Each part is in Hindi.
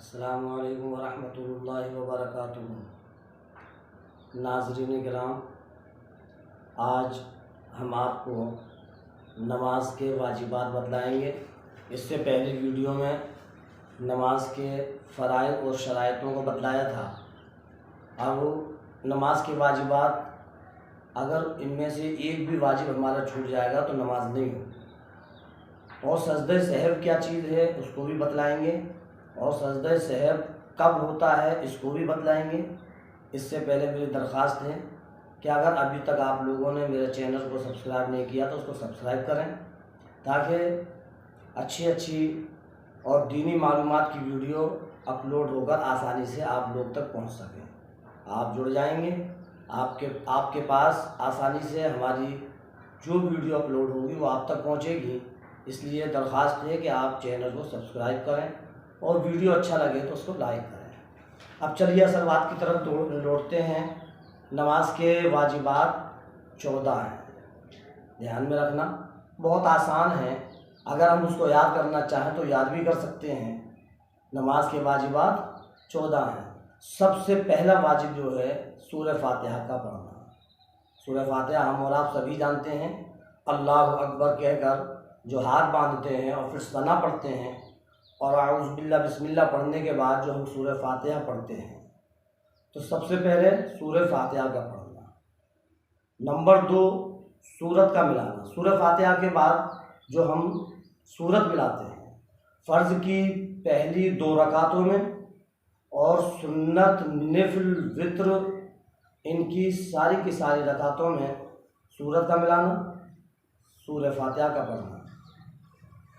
अस्सलामुअलैकुम वरहमतुल्लाहि वबरकातुहू। नाज़रीन किराम, आज हम आपको नमाज के वाजिबात बतलाएंगे। इससे पहले वीडियो में नमाज के फ़राइज़ और शराइतों को बतलाया था। अब नमाज के वाजिबात, अगर इनमें से एक भी वाजिब हमारा छूट जाएगा तो नमाज नहीं होगी। और सजदे सहव क्या चीज़ है उसको भी बतलाएंगे, और सजदे सहव कब होता है इसको भी बतलाएंगे। इससे पहले मेरी दरख्वास्त है कि अगर अभी तक आप लोगों ने मेरे चैनल को सब्सक्राइब नहीं किया तो उसको सब्सक्राइब करें, ताकि अच्छी और दीनी मालूमात की वीडियो अपलोड होकर आसानी से आप लोग तक पहुंच सकें। आप जुड़ जाएंगे, आपके पास आसानी से हमारी जो वीडियो अपलोड होगी वो आप तक पहुंचेगी। इसलिए दरख्वास्त है कि आप चैनल को सब्सक्राइब करें और वीडियो अच्छा लगे तो उसको लाइक करें। अब चलिए असल बात की तरफ लौटते हैं। नमाज के वाजिबात 14 हैं, ध्यान में रखना। बहुत आसान है, अगर हम उसको याद करना चाहें तो याद भी कर सकते हैं। नमाज के वाजिबात 14 हैं। सबसे पहला वाजिब जो है सूरह फातिहा का पढ़ना। सूरह फातिहा हम और आप सभी जानते हैं। अल्लाहु अकबर कहकर जो हाथ बांधते हैं और फिर सना पढ़ते हैं, और आऊज़ु बिल्लाह बिस्मिल्लाह पढ़ने के बाद जो हम सूरह फातिहा पढ़ते हैं, तो सबसे पहले सूरह फातिहा का पढ़ना। नंबर 2, सूरत का मिलाना। सूरह फातिहा के बाद जो हम सूरत मिलाते हैं, फ़र्ज़ की पहली 2 रकातों में और सुन्नत, नफिल, वित्र, इनकी सारी की सारी रकातों में सूरत का मिलाना, सूरह फातिहा का पढ़ना।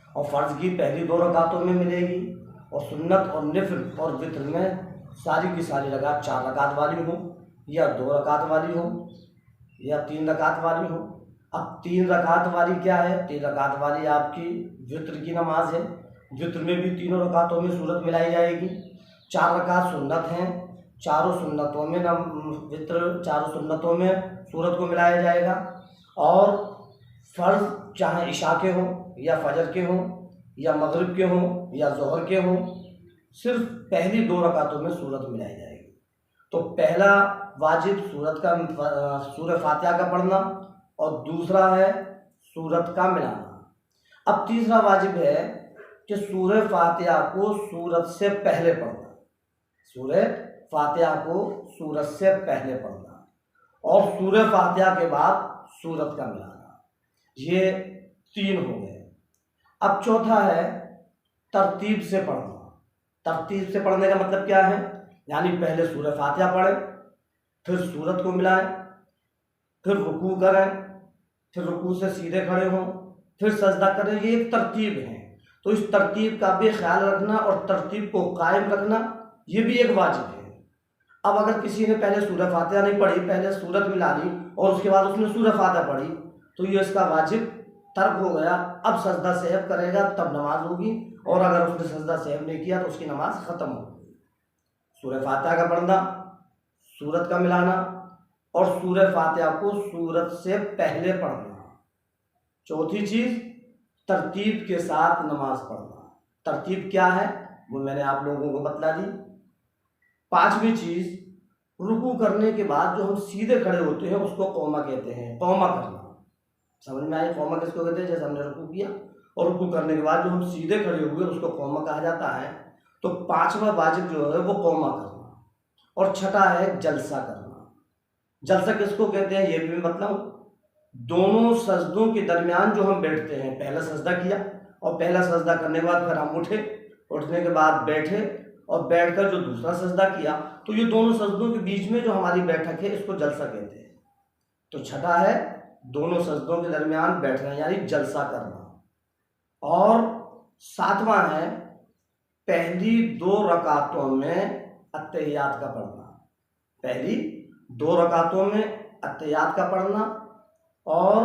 और फ़र्ज़ की पहली 2 रकातों में मिलेगी, और सुन्नत और नफिल और वित्र में सारी की सारी रकात 4 रकात वाली हो, या 2 रकात वाली हो, या 3 रकात वाली हो। अब 3 रकात वाली क्या है? 3 रकात वाली आपकी वित्र की नमाज है। वित्र में भी तीनों रकातों में सूरत मिलाई जाएगी। 4 रकात सुन्नत हैं, चारों सुन्नतों में वित्र, चारों सुन्नतों में सूरत को मिलाया जाएगा। और फ़र्ज़ चाहे इशा के हों या फजर के हों या मगरिब के हों या ज़ोहर के हों, सिर्फ पहली 2 रकातों में सूरत मिलाई जाएगी। तो पहला वाजिब सूरह फातिहा का पढ़ना, और दूसरा है सूरत का मिलाना। अब तीसरा वाजिब है कि सूरह फातिहा को सूरत से पहले पढ़ना। सूरह फातिहा को सूरत से पहले पढ़ना, और सूरह फातिहा के बाद सूरत का मिलाना। ये 3 हो गए। अब चौथा है तरतीब से पढ़ना। तरतीब से पढ़ने का मतलब क्या है? यानी पहले सूरह फातिहा पढ़ें, फिर सूरत को मिलाएं, फिर रुकू करें, फिर रुकू से सीधे खड़े हों, फिर सजदा करें। ये एक तरतीब है। तो इस तरतीब का भी ख्याल रखना और तरतीब को कायम रखना, ये भी एक वाजिब है। अब अगर किसी ने पहले सूरह फातिहा नहीं पढ़ी, पहले सूरत मिला ली और उसके बाद उसने सूरह फातिहा पढ़ी, तो ये इसका वाजिब तर्क हो गया। अब सजदा सहव करेगा तब नमाज होगी, और अगर उसने सजदा सहव नहीं किया तो उसकी नमाज ख़त्म होगी। सूरह फातिहा का पढ़ना, सूरत का मिलाना, और सूरह फातिहा को सूरत से पहले पढ़ना। चौथी चीज़ तरतीब के साथ नमाज पढ़ना। तरतीब क्या है वो मैंने आप लोगों को बतला दी। 5वीं चीज़, रुकू करने के बाद जो हम सीधे खड़े होते हैं उसको कौमा कहते हैं। कौमा करना, समझ में आई? कौमा किसको कहते हैं? जैसे हमने रुकू किया और रुकू करने के बाद जो हम सीधे खड़े हुए उसको कौमा कहा जाता है। तो 5वां वाजिब जो है वो कौमा करना। और छठा है जलसा करना। जलसा किसको कहते हैं ये भी मैं बताऊँ। दोनों सजदों के दरमियान जो हम बैठते हैं, पहला सजदा किया और पहला सजदा करने के बाद फिर हम उठे, उठने के बाद बैठे और बैठकर जो दूसरा सजदा किया, तो ये दोनों सजदों के बीच में जो हमारी बैठक है इसको जलसा कहते हैं। तो छठा है दोनों सजदों के दरमियान बैठना, यानी जलसा करना। और 7वां है पहली 2 रकातों में अत्तहियात का पढ़ना। पहली 2 रकातों में अत्तहियात का पढ़ना, और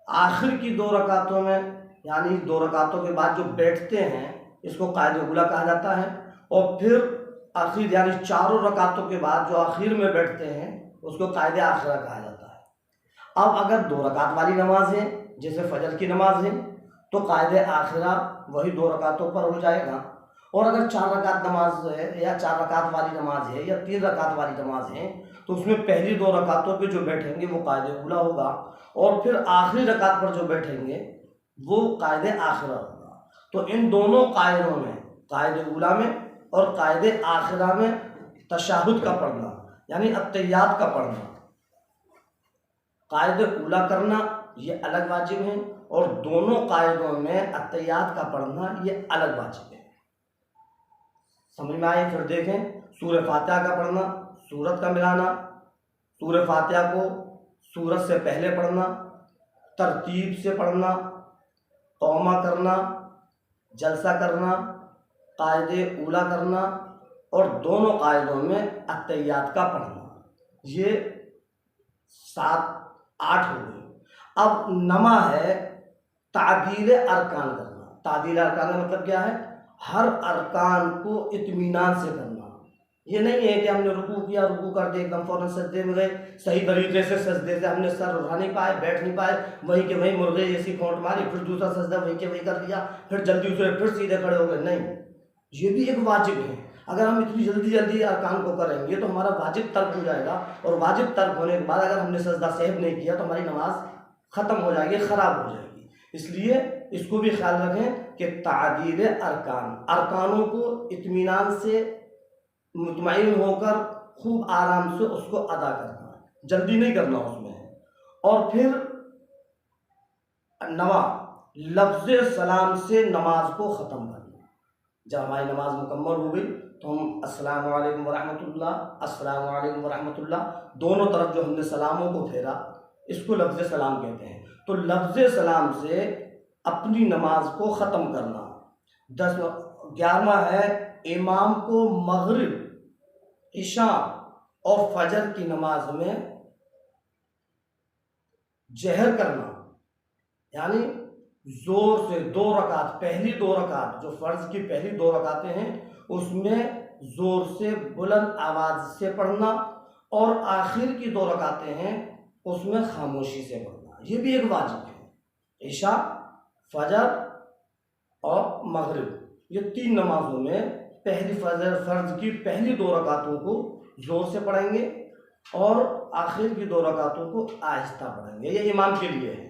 आखिर की 2 रकातों में, यानी 2 रकातों के बाद जो बैठते हैं इसको कायदे उला कहा जाता है। और फिर आखिर यानी 4 रकातों के बाद जो आखिर में बैठते हैं उसको कायदे आखिरा कहा जाता है। अब अगर 2 रकात वाली नमाज है, जैसे फजर की नमाज है, तो कायदे आखिरा वही 2 रकातों पर हो जाएगा। और अगर 4 रकात नमाज है या 4 रकात वाली नमाज है या 3 रकात वाली नमाज है तो उसमें पहली 2 रकातों पे जो बैठेंगे वो कायदे उला होगा और फिर आखिरी रकात पर जो बैठेंगे वो कायदे आखिरा होगा। तो इन दोनों कायदों में, कायदे उला में और कायदे आखिरा में तशहुद का पढ़ना यानी अत्तहियात का पढ़ना, कायदे उला करना ये अलग वाजिब है और दोनों कायदों में अत्तहियात का पढ़ना ये अलग वाजिब है। समझ में आई? फिर देखें, सूरह फातिहा का पढ़ना, सूरत का मिलाना, सूरह फातिहा को सूरत से पहले पढ़ना, तरतीब से पढ़ना, तौमा करना, जलसा करना, कायदे उला करना और दोनों कायदों में अत्तहियात का पढ़ना, ये 7-8 हो गई। अब नमा है तादील अरकान करना। तादील अरकान का मतलब क्या है? हर अरकान को इत्मीनान से करना। ये नहीं है कि हमने रुकू किया, रुकू कर दिया, एकदम फौरन सजदे में गए, सही तरीके से सजदे से हमने सर उठा नहीं पाए, बैठ नहीं पाए, वहीं के वहीं मुर्गे जैसी खोंट मारी, फिर दूसरा सजदा वहीं के वहीं कर दिया, फिर जल्दी उतरे, फिर सीधे खड़े हो गए। नहीं, ये भी एक वाजिब है। अगर हम इतनी जल्दी जल्दी अरकान को करेंगे तो हमारा वाजिब तर्क हो जाएगा और वाजिब तर्क होने के बाद अगर हमने सजदा सहव नहीं किया तो हमारी नमाज ख़त्म हो जाएगी, ख़राब हो जाएगी। इसलिए इसको भी ख्याल रखें कि तादील अरकान, अरकानों को इत्मीनान से मुतमईन होकर खूब आराम से उसको अदा करना, जल्दी नहीं करना उसमें। और फिर नवा लफ्ज़ सलाम से नमाज को ख़त्म करना। जब हमारी नमाज मुकम्मल हो गई तो हम अस्सलामु अलैकुम वरहमतुल्लाह, अस्सलामु अलैकुम वरहमतुल्लाह, दोनों तरफ जो हमने सलामों को फेरा इसको लफ्ज़ सलाम कहते हैं। तो लफ्ज़ सलाम से अपनी नमाज को ख़त्म करना। 11वां है इमाम को मगरिब, इशा और फजर की नमाज में जहर करना, यानी जोर से 2 रकात, पहली 2 रकात जो फ़र्ज़ की पहली 2 रकातें हैं उसमें ज़ोर से बुलंद आवाज़ से पढ़ना और आखिर की 2 रकातें हैं उसमें खामोशी से पढ़ना। ये भी एक वाजिब है। इशा, फजर और मगरिब, ये 3 नमाजों में पहली फ़र्ज़ की पहली 2 रकातों को ज़ोर से पढ़ेंगे और आखिर की 2 रकातों को आहिस्ता पढ़ेंगे। ये इमाम के लिए है।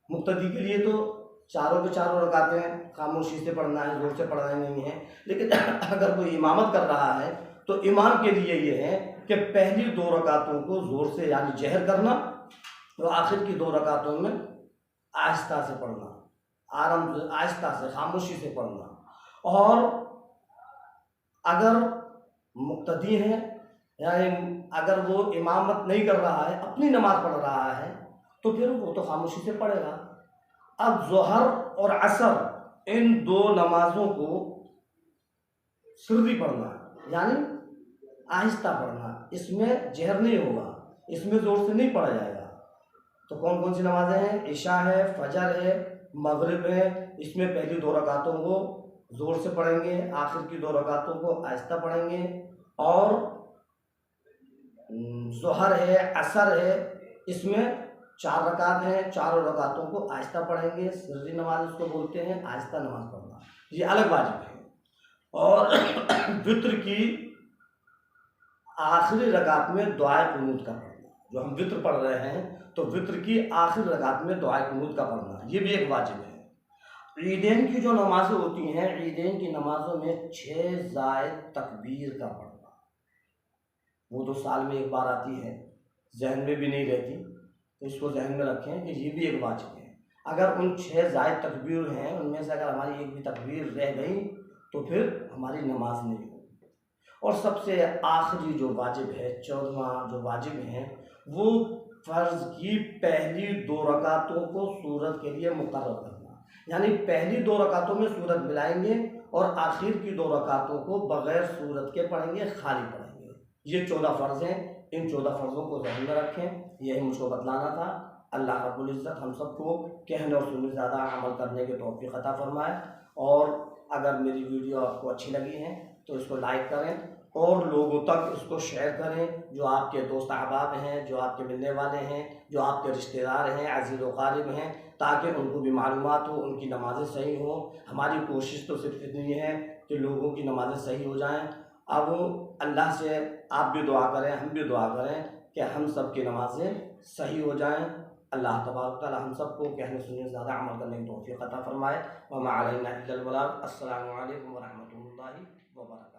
मुक्तदी के लिए तो चारों के चारों रकातें खामोशी से पढ़ना है, ज़ोर से पढ़ना नहीं है। लेकिन अगर कोई इमामत कर रहा है तो इमाम के लिए ये है कि पहली 2 रकातों को ज़ोर से यानी जहर करना और आखिर की 2 रकातों में आहिस्ता से पढ़ना, आराम से, आहिस्ता से, खामोशी से पढ़ना। और अगर मुक्तदी है यानी अगर वो इमामत नहीं कर रहा है, अपनी नमाज पढ़ रहा है तो फिर वो तो खामोशी से पढ़ेगा। अब ज़ोहर और असर इन 2 नमाजों को सिर्री पढ़ना यानी आहिस्ता पढ़ना, इसमें जहर नहीं होगा, इसमें ज़ोर से नहीं पढ़ा जाएगा। तो कौन कौन सी नमाजें हैं? इशा है, फजर है, मगरिब है। इसमें पहली 2 रकातों को ज़ोर से पढ़ेंगे, आखिर की 2 रकातों को आहिस्ता पढ़ेंगे। और ज़ोहर है, असर है, इसमें 4 रकात हैं, चारों रकातों को आहिस्ता पढ़ेंगे। सिर्री नमाज उसको बोलते हैं, आहिस्ता नमाज पढ़ना, ये अलग वाजिब है। और वित्र की आखिरी रकात में दुआए कुनूत का पढ़ना, जो हम वित्र पढ़ रहे हैं तो वित्र की आखिरी रकात में दुआए कुनूत का पढ़ना, ये भी एक वाजिब है। ईदैन की जो नमाज़ें होती हैं, ईदैन की नमाज़ों में 6 ज़ायद तकबीर का पढ़ना, वो तो साल में एक बार आती है, जहन में भी नहीं रहती, तो इसको जहन में रखें कि ये भी एक वाजिब है। अगर उन 6 ज़ायद तकबीर हैं उनमें से अगर हमारी एक भी तकबीर रह गई तो फिर हमारी नमाज नहीं होगी। और सबसे आखिरी जो वाजिब है, 14वां जो वाजिब है, वो फ़र्ज़ की पहली 2 रकातों को सूरत के लिए मुकर्रर करना, यानी पहली 2 रकातों में सूरत मिलाएंगे और आखिर की 2 रकातों को बग़ैर सूरत के पढ़ेंगे, खाली पढ़ेंगे। ये 14 फ़र्ज़ हैं। इन 14 फ़र्ज़ों को ध्यान में रखें, यही मुझको बतलाना था। अल्लाह रब्बुल इज़्ज़त हम सबको कहने और सुनने ज़्यादा अमल करने की तौफ़ीक़ अता फ़रमाए। और अगर मेरी वीडियो आपको अच्छी लगी है तो इसको लाइक करें और लोगों तक इसको शेयर करें, जो आपके दोस्त अहबाब हैं, जो आपके मिलने वाले हैं, जो आपके रिश्तेदार हैं, अज़ीज़ व क़ारिब हैं, ताकि उनको भी मालूमात हो, उनकी नमाज़ें सही हों। हमारी कोशिश तो सिर्फ इतनी है कि लोगों की नमाज़ें सही हो जाएं। अब अल्लाह से आप भी दुआ करें, हम भी दुआ करें कि हम सब की नमाज़ें सही हो जाएं। अल्लाह तबारक व तआला हम सबको कहने सुनने से ज़्यादा अमल करने की तौफ़ीक़ अता फ़रमाए। व मा अलैना इल्लल बलाग। अस्सलामु अलैकुम व रहमतुल्लाहि व बरकातुहू।